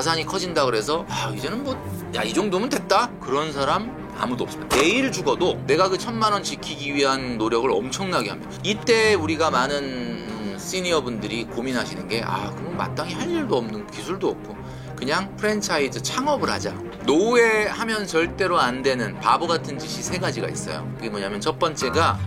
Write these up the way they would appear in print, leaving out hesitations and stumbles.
자산이 커진다 그래서 이제는 뭐 야 이 정도면 됐다 그런 사람 아무도 없습니다. 내일 죽어도 내가 그 1,000만 원 지키기 위한 노력을 엄청나게 합니다. 이때 우리가 많은 시니어분들이 고민하시는 게 그럼 마땅히 할 일도 없는, 기술도 없고 그냥 프랜차이즈 창업을 하자. 노후에 하면 절대로 안 되는 바보 같은 짓이 3가지가 있어요. 그게 뭐냐면 첫 번째가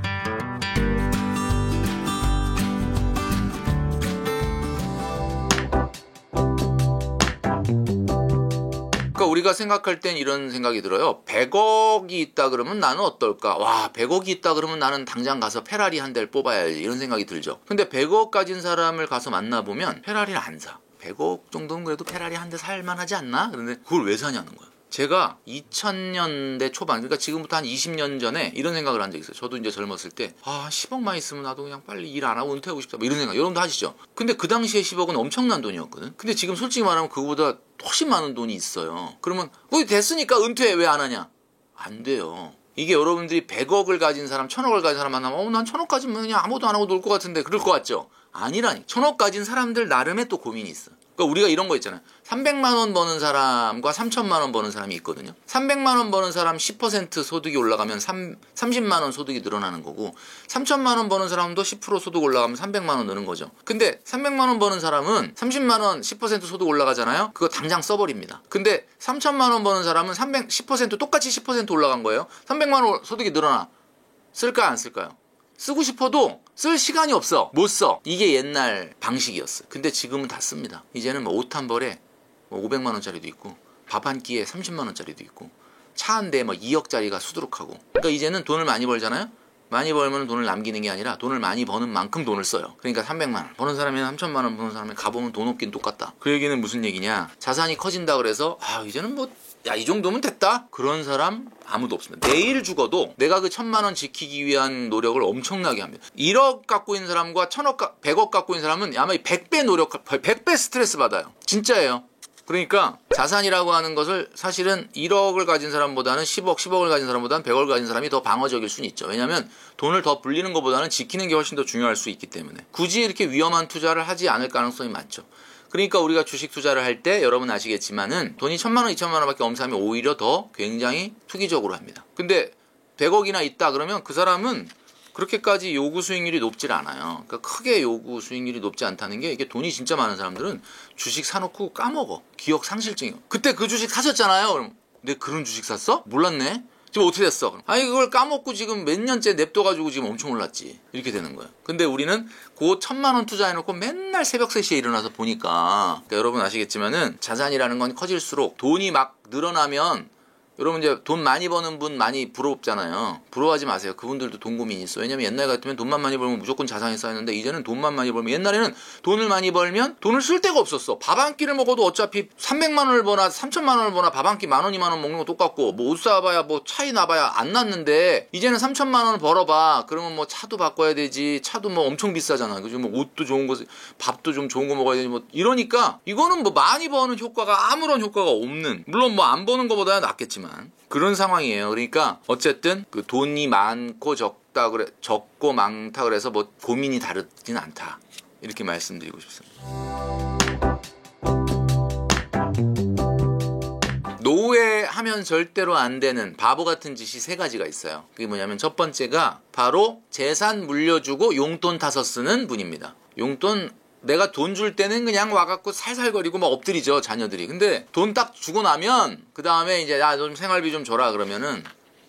우리가 생각할 땐 이런 생각이 들어요. 100억이 있다 그러면 나는 어떨까? 100억이 있다 그러면 나는 당장 가서 페라리 한 대를 뽑아야지, 이런 생각이 들죠. 근데 100억 가진 사람을 가서 만나보면 페라리를 안 사. 100억 정도는 그래도 페라리 한 대 살만하지 않나? 그런데 그걸 왜 사냐는 거야. 제가 2000년대 초반, 그러니까 지금부터 한 20년 전에 이런 생각을 한 적이 있어요. 저도 이제 젊었을 때 10억만 있으면 나도 그냥 빨리 일 안 하고 은퇴하고 싶다, 이런 생각 여러분도 하시죠. 근데 그 당시에 10억은 엄청난 돈이었거든. 근데 지금 솔직히 말하면 그거보다 훨씬 많은 돈이 있어요. 그러면 됐으니까 은퇴 왜 안 하냐? 안 돼요. 이게 여러분들이 100억을 가진 사람, 1000억을 가진 사람 만나면 난 1000억 가지면 그냥 아무것도 안 하고 놀 것 같은데 그럴 것 같죠? 아니라니. 1000억 가진 사람들 나름의 또 고민이 있어. 그러니까 우리가 이런 거 있잖아요. 300만 원 버는 사람과 3천만 원 버는 사람이 있거든요. 300만 원 버는 사람 10% 소득이 올라가면 30만 원 소득이 늘어나는 거고, 3천만 원 버는 사람도 10% 소득 올라가면 300만 원 느는 거죠. 근데 300만 원 버는 사람은 30만 원 10% 소득 올라가잖아요. 그거 당장 써버립니다. 근데 3천만 원 버는 사람은 10% 똑같이 10% 올라간 거예요. 300만 원 소득이 늘어나. 쓸까요, 안 쓸까요? 쓰고 싶어도 쓸 시간이 없어. 못 써. 이게 옛날 방식이었어. 근데 지금은 다 씁니다. 이제는 옷 한 벌에 500만 원짜리도 있고, 밥 한 끼에 30만 원짜리도 있고, 차 한 대에 2억짜리가 수두룩하고. 그러니까 이제는 돈을 많이 벌잖아요. 많이 벌면 돈을 남기는 게 아니라 돈을 많이 버는 만큼 돈을 써요. 그러니까 300만 원 버는 사람이나 3천만 원 버는 사람이 가보면 돈 없긴 똑같다. 그 얘기는 무슨 얘기냐? 자산이 커진다 그래서 이제는 뭐 야 이 정도면 됐다 그런 사람 아무도 없습니다. 내일 죽어도 내가 그 1,000만 원 지키기 위한 노력을 엄청나게 합니다. 1억 갖고 있는 사람과 100억 갖고 있는 사람은 아마 100배 노력, 100배 스트레스 받아요. 진짜예요. 그러니까 자산이라고 하는 것을 사실은 1억을 가진 사람보다는 10억을 가진 사람보다는 100억을 가진 사람이 더 방어적일 수는 있죠. 왜냐하면 돈을 더 불리는 것보다는 지키는 게 훨씬 더 중요할 수 있기 때문에 굳이 이렇게 위험한 투자를 하지 않을 가능성이 많죠. 그러니까 우리가 주식 투자를 할 때 여러분 아시겠지만은 돈이 1,000만 원, 2,000만 원밖에 없는 사람이 오히려 더 굉장히 투기적으로 합니다. 근데 100억이나 있다 그러면 그 사람은 그렇게까지 요구 수익률이 높질 않아요. 그러니까 크게 요구 수익률이 높지 않다는 게, 이게 돈이 진짜 많은 사람들은 주식 사놓고 까먹어. 기억 상실증이요. 그때 그 주식 사셨잖아요. 그럼 내 그런 주식 샀어? 몰랐네. 지금 어떻게 됐어? 그걸 까먹고 지금 몇 년째 냅둬가지고 지금 엄청 올랐지. 이렇게 되는 거예요. 근데 우리는 그 1,000만 원 투자해놓고 맨날 새벽 3시에 일어나서 보니까, 그러니까 여러분 아시겠지만은 자산이라는 건 커질수록 돈이 막 늘어나면, 여러분 이제 돈 많이 버는 분 많이 부럽잖아요. 부러워하지 마세요. 그분들도 돈 고민이 있어. 왜냐면 옛날 같으면 돈만 많이 벌면 무조건 자산이 쌓였는데, 이제는 돈만 많이 벌면, 옛날에는 돈을 많이 벌면 돈을 쓸 데가 없었어. 밥 한 끼를 먹어도 어차피 300만 원을 버나 3천만 원을 버나 밥 한 끼 10,000원, 20,000원 먹는 거 똑같고, 뭐 옷 사봐야 차이 나봐야 안 났는데, 이제는 3천만 원을 벌어봐. 그러면 차도 바꿔야 되지. 차도 엄청 비싸잖아. 그죠? 옷도 좋은 거, 밥도 좀 좋은 거 먹어야 되지. 이러니까 이거는 많이 버는 효과가 아무런 효과가 없는, 물론 안 버는 것보다는 낫겠지만 그런 상황이에요. 그러니까 어쨌든 그 돈이 많고 적고 많다 그래서 고민이 다르진 않다, 이렇게 말씀드리고 싶습니다. 노후에 하면 절대로 안 되는 바보 같은 짓이 3가지가 있어요. 그게 뭐냐면 첫 번째가 바로 재산 물려주고 용돈 타서 쓰는 분입니다. 용돈, 내가 돈 줄 때는 그냥 와갖고 살살거리고 엎드리죠, 자녀들이. 근데 돈 딱 주고 나면 그 다음에 이제 좀 생활비 좀 줘라 그러면은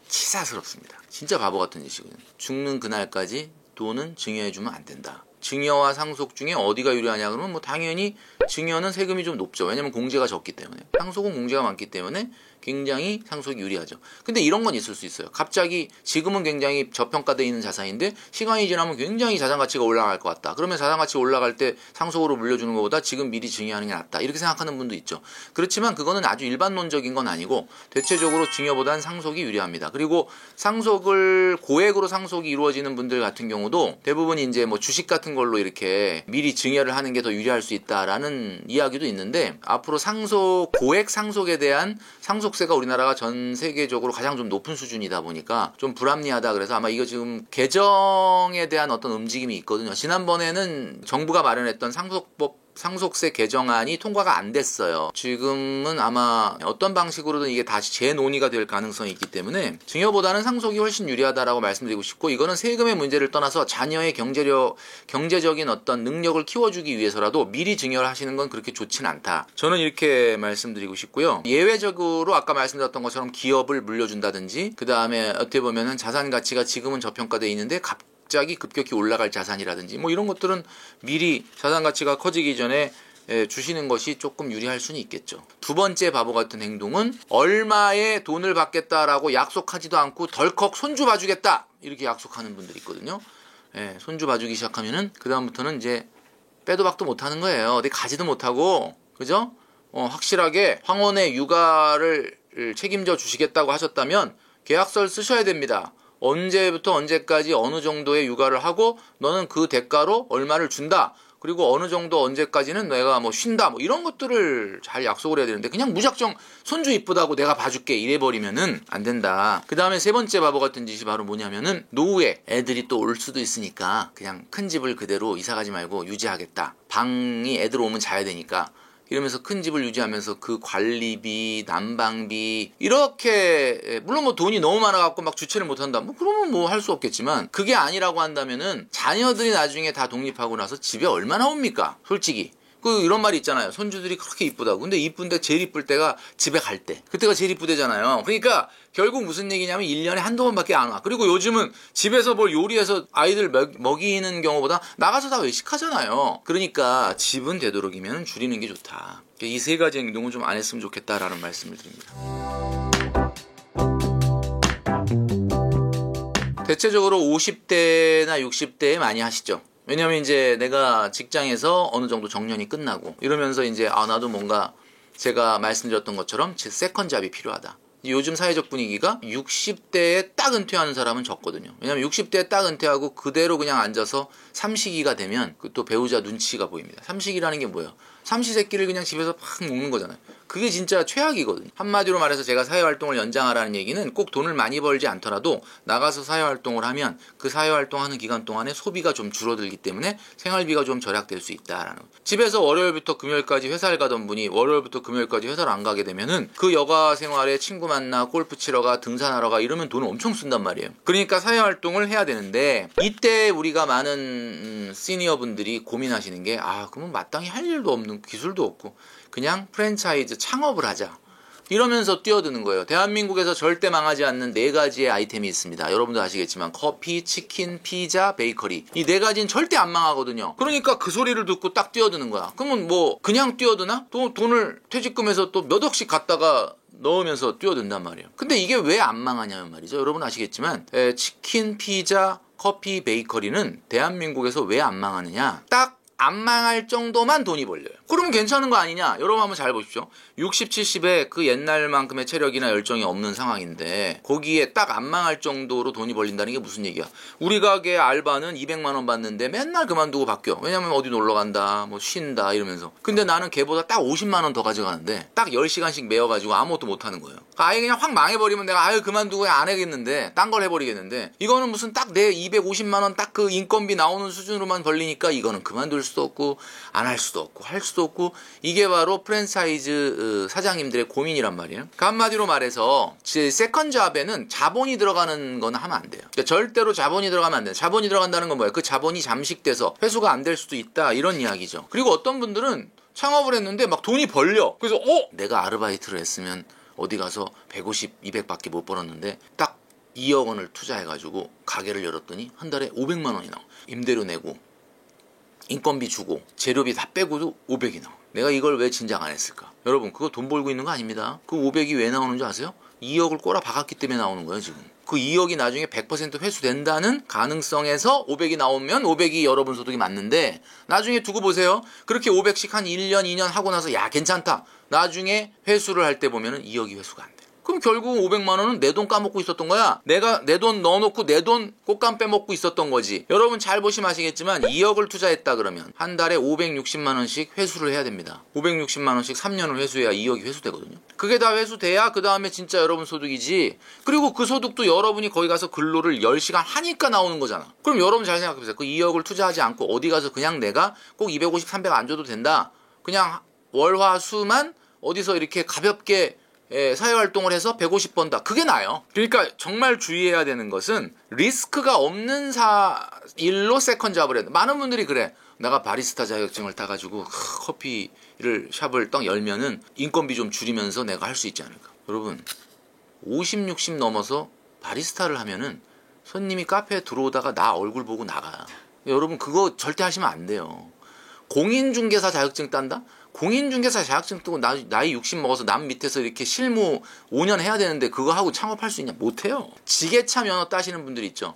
치사스럽습니다. 진짜 바보 같은 짓이거든요. 죽는 그날까지 돈은 증여해주면 안 된다. 증여와 상속 중에 어디가 유리하냐 그러면 당연히 증여는 세금이 좀 높죠. 왜냐면 공제가 적기 때문에. 상속은 공제가 많기 때문에 굉장히 상속이 유리하죠. 근데 이런 건 있을 수 있어요. 갑자기 지금은 굉장히 저평가되어 있는 자산인데 시간이 지나면 굉장히 자산 가치가 올라갈 것 같다. 그러면 자산 가치 올라갈 때 상속으로 물려주는 것보다 지금 미리 증여하는 게 낫다. 이렇게 생각하는 분도 있죠. 그렇지만 그거는 아주 일반론적인 건 아니고 대체적으로 증여보다는 상속이 유리합니다. 그리고 상속을 고액으로 상속이 이루어지는 분들 같은 경우도 대부분 이제 주식 같은 걸로 이렇게 미리 증여를 하는 게 더 유리할 수 있다라는 이야기도 있는데, 앞으로 고액 상속에 대한 상속세가 우리나라가 전 세계적으로 가장 좀 높은 수준이다 보니까 좀 불합리하다. 그래서 아마 이거 지금 개정에 대한 어떤 움직임이 있거든요. 지난번에는 정부가 마련했던 상속법 상속세 개정안이 통과가 안 됐어요. 지금은 아마 어떤 방식으로든 이게 다시 재논의가 될 가능성이 있기 때문에 증여보다는 상속이 훨씬 유리하다라고 말씀드리고 싶고, 이거는 세금의 문제를 떠나서 자녀의 경제적인 어떤 능력을 키워주기 위해서라도 미리 증여를 하시는 건 그렇게 좋진 않다. 저는 이렇게 말씀드리고 싶고요. 예외적으로 아까 말씀드렸던 것처럼 기업을 물려준다든지, 그 다음에 어떻게 보면은 자산 가치가 지금은 저평가되어 있는데 갑자기 급격히 올라갈 자산이라든지 뭐 이런 것들은 미리 자산 가치가 커지기 전에 주시는 것이 조금 유리할 수는 있겠죠. 두 번째 바보 같은 행동은 얼마의 돈을 받겠다라고 약속하지도 않고 덜컥 손주 봐주겠다 이렇게 약속하는 분들이 있거든요. 손주 봐주기 시작하면은 그 다음부터는 이제 빼도 박도 못하는 거예요. 어디 가지도 못하고, 그죠? 확실하게 황혼의 육아를 책임져 주시겠다고 하셨다면 계약서를 쓰셔야 됩니다. 언제부터 언제까지 어느 정도의 육아를 하고 너는 그 대가로 얼마를 준다. 그리고 어느 정도 언제까지는 내가 뭐 쉰다. 뭐 이런 것들을 잘 약속을 해야 되는데 그냥 무작정 손주 이쁘다고 내가 봐줄게 이래버리면은 안 된다. 그 다음에 세 번째 바보 같은 짓이 바로 뭐냐면은 노후에 애들이 또 올 수도 있으니까 그냥 큰 집을 그대로 이사가지 말고 유지하겠다. 방이 애들 오면 자야 되니까. 이러면서 큰 집을 유지하면서 그 관리비, 난방비 이렇게, 물론 뭐 돈이 너무 많아갖고 막 주체를 못한다. 뭐 그러면 뭐 할 수 없겠지만, 그게 아니라고 한다면은 자녀들이 나중에 다 독립하고 나서 집에 얼마나 옵니까? 솔직히. 이런 말이 있잖아요. 손주들이 그렇게 이쁘다고. 근데 이쁜데 제일 이쁠 때가 집에 갈 때. 그때가 제일 이쁘대잖아요. 그러니까 결국 무슨 얘기냐면 1년에 한두 번밖에 안 와. 그리고 요즘은 집에서 뭘 요리해서 아이들 먹이는 경우보다 나가서 다 외식하잖아요. 그러니까 집은 되도록이면 줄이는 게 좋다. 이 세 가지 행동은 좀 안 했으면 좋겠다라는 말씀을 드립니다. 대체적으로 50대나 60대에 많이 하시죠. 왜냐면 이제 내가 직장에서 어느 정도 정년이 끝나고 이러면서 이제 나도 뭔가 제가 말씀드렸던 것처럼 제 세컨잡이 필요하다. 요즘 사회적 분위기가 60대에 딱 은퇴하는 사람은 적거든요. 왜냐면 60대에 딱 은퇴하고 그대로 그냥 앉아서 삼식이가 되면 또 배우자 눈치가 보입니다. 삼식이라는 게 뭐예요? 삼시세끼를 그냥 집에서 팍 먹는 거잖아요. 그게 진짜 최악이거든요. 한마디로 말해서 제가 사회활동을 연장하라는 얘기는 꼭 돈을 많이 벌지 않더라도 나가서 사회활동을 하면 그 사회활동하는 기간 동안에 소비가 좀 줄어들기 때문에 생활비가 좀 절약될 수 있다라는 거. 집에서 월요일부터 금요일까지 회사를 가던 분이 월요일부터 금요일까지 회사를 안 가게 되면은 그 여가 생활에 친구 만나 골프 치러 가 등산하러 가 이러면 돈을 엄청 쓴단 말이에요. 그러니까 사회활동을 해야 되는데 이때 우리가 많은 시니어 분들이 고민하시는 게 그러면 마땅히 할 일도 없는, 기술도 없고 그냥 프랜차이즈 창업을 하자 이러면서 뛰어드는 거예요. 대한민국에서 절대 망하지 않는 4가지의 아이템이 있습니다. 여러분도 아시겠지만 커피, 치킨, 피자, 베이커리, 이 4가지는 절대 안 망하거든요. 그러니까 그 소리를 듣고 딱 뛰어드는 거야. 그러면 뭐 그냥 뛰어드나? 또 돈을 퇴직금에서 또 몇 억씩 갖다가 넣으면서 뛰어든단 말이에요. 근데 이게 왜 안 망하냐면 말이죠. 여러분 아시겠지만 치킨, 피자, 커피, 베이커리는 대한민국에서 왜 안 망하느냐? 딱 안 망할 정도만 돈이 벌려요. 그러면 괜찮은 거 아니냐? 여러분 한번 잘 보십시오. 60, 70에 그 옛날만큼의 체력이나 열정이 없는 상황인데 거기에 딱 안 망할 정도로 돈이 벌린다는 게 무슨 얘기야? 우리 가게 알바는 200만 원 받는데 맨날 그만두고 바뀌어. 왜냐면 어디 놀러 간다, 뭐 쉰다 이러면서. 근데 나는 걔보다 딱 50만 원 더 가져가는데 딱 10시간씩 메워가지고 아무것도 못 하는 거예요. 아예 그냥 확 망해버리면 내가 그만두고 그냥 안 하겠는데 딴 걸 해버리겠는데, 이거는 무슨 딱 내 250만 원 딱 그 인건비 나오는 수준으로만 벌리니까 이거는 그만둘 수도 없고 안 할 수도 없고 할 수도 없고, 이게 바로 프랜차이즈 사장님들의 고민이란 말이에요. 그러니까 한마디로 말해서 세컨잡에는 자본이 들어가는 건 하면 안 돼요. 그러니까 절대로 자본이 들어가면 안 돼요. 자본이 들어간다는 건 뭐예요? 그 자본이 잠식돼서 회수가 안 될 수도 있다 이런 이야기죠. 그리고 어떤 분들은 창업을 했는데 막 돈이 벌려. 그래서 내가 아르바이트를 했으면 어디 가서 150, 200밖에 못 벌었는데 딱 2억 원을 투자해가지고 가게를 열었더니 한 달에 500만 원이 나와. 임대료 내고 인건비 주고 재료비 다 빼고도 500이 나와. 내가 이걸 왜 진작 안 했을까? 여러분 그거 돈 벌고 있는 거 아닙니다. 그 500이 왜 나오는 줄 아세요? 2억을 꼬라 박았기 때문에 나오는 거예요 지금. 그 2억이 나중에 100% 회수된다는 가능성에서 500이 나오면 500이 여러분 소득이 맞는데, 나중에 두고 보세요. 그렇게 500씩 한 1년 2년 하고 나서 괜찮다. 나중에 회수를 할 때 보면은 2억이 회수가 안 돼. 그럼 결국은 500만 원은 내 돈 까먹고 있었던 거야. 내가 내 돈 넣어놓고 내 돈 꽃감 빼먹고 있었던 거지. 여러분 잘 보시면 아시겠지만 2억을 투자했다 그러면 한 달에 560만 원씩 회수를 해야 됩니다. 560만 원씩 3년을 회수해야 2억이 회수되거든요. 그게 다 회수돼야 그 다음에 진짜 여러분 소득이지. 그리고 그 소득도 여러분이 거기 가서 근로를 10시간 하니까 나오는 거잖아. 그럼 여러분 잘 생각해보세요. 그 2억을 투자하지 않고 어디 가서 그냥 내가 꼭 250, 300 안 줘도 된다. 그냥 월화수만 어디서 이렇게 가볍게 사회활동을 해서 150 번다. 그게 나아요. 그러니까 정말 주의해야 되는 것은 리스크가 없는 일로 세컨 잡을 해야 돼. 많은 분들이 그래. 내가 바리스타 자격증을 따가지고 커피를 샵을 딱 열면은 인건비 좀 줄이면서 내가 할 수 있지 않을까. 여러분 50, 60 넘어서 바리스타를 하면은 손님이 카페에 들어오다가 나 얼굴 보고 나가. 여러분 그거 절대 하시면 안 돼요. 공인중개사 자격증 딴다? 공인중개사 자격증 뜨고 나이 60 먹어서 남 밑에서 이렇게 실무 5년 해야 되는데 그거 하고 창업할 수 있냐? 못해요. 지게차 면허 따시는 분들이 있죠.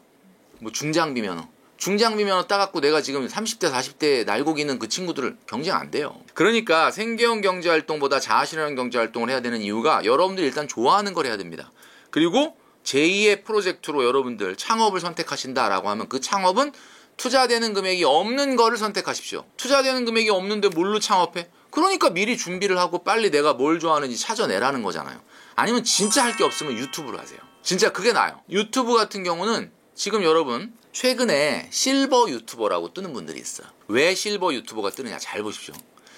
뭐 중장비 면허. 중장비 면허 따갖고 내가 지금 30대 40대에 날고기는 그 친구들을 경쟁 안 돼요. 그러니까 생계형 경제활동보다 자아실현 경제활동을 해야 되는 이유가 여러분들이 일단 좋아하는 걸 해야 됩니다. 그리고 제2의 프로젝트로 여러분들 창업을 선택하신다라고 하면 그 창업은 투자되는 금액이 없는 거를 선택하십시오. 투자되는 금액이 없는데 뭘로 창업해? 그러니까 미리 준비를 하고 빨리 내가 뭘 좋아하는지 찾아내라는 거잖아요. 아니면 진짜 할 게 없으면 유튜브로 하세요. 진짜 그게 나아요. 유튜브 같은 경우는 지금 여러분 최근에 실버 유튜버라고 뜨는 분들이 있어요. 왜 실버 유튜버가 뜨느냐 잘 보십시오.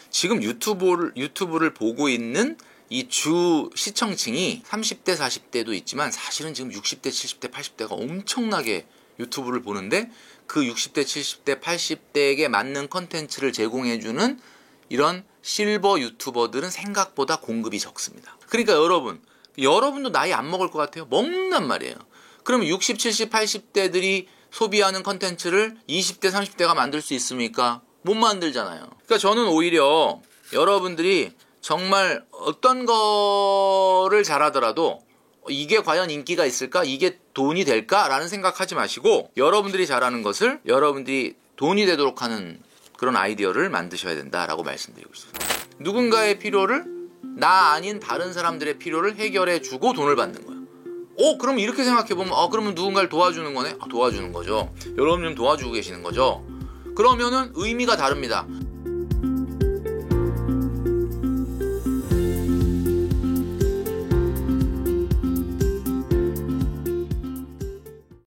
지금 유튜브를 보고 있는 이 주 시청층이 30대 40대도 있지만 사실은 지금 60대 70대 80대가 엄청나게 유튜브를 보는데 그 60대 70대 80대에게 맞는 컨텐츠를 제공해주는 이런 실버 유튜버들은 생각보다 공급이 적습니다. 그러니까 여러분도 나이 안 먹을 것 같아요? 먹는단 말이에요. 그럼 60, 70, 80대들이 소비하는 컨텐츠를 20대, 30대가 만들 수 있습니까? 못 만들잖아요. 그러니까 저는 오히려 여러분들이 정말 어떤 거를 잘하더라도 이게 과연 인기가 있을까? 이게 돈이 될까? 라는 생각하지 마시고 여러분들이 잘하는 것을 여러분들이 돈이 되도록 하는 그런 아이디어를 만드셔야 된다라고 말씀드리고 있습니다. 누군가의 필요를 나 아닌 다른 사람들의 필요를 해결해주고 돈을 받는 거야. 그럼 이렇게 생각해보면 그러면 누군가를 도와주는 거네? 도와주는 거죠. 여러분 좀 도와주고 계시는 거죠. 그러면은 의미가 다릅니다.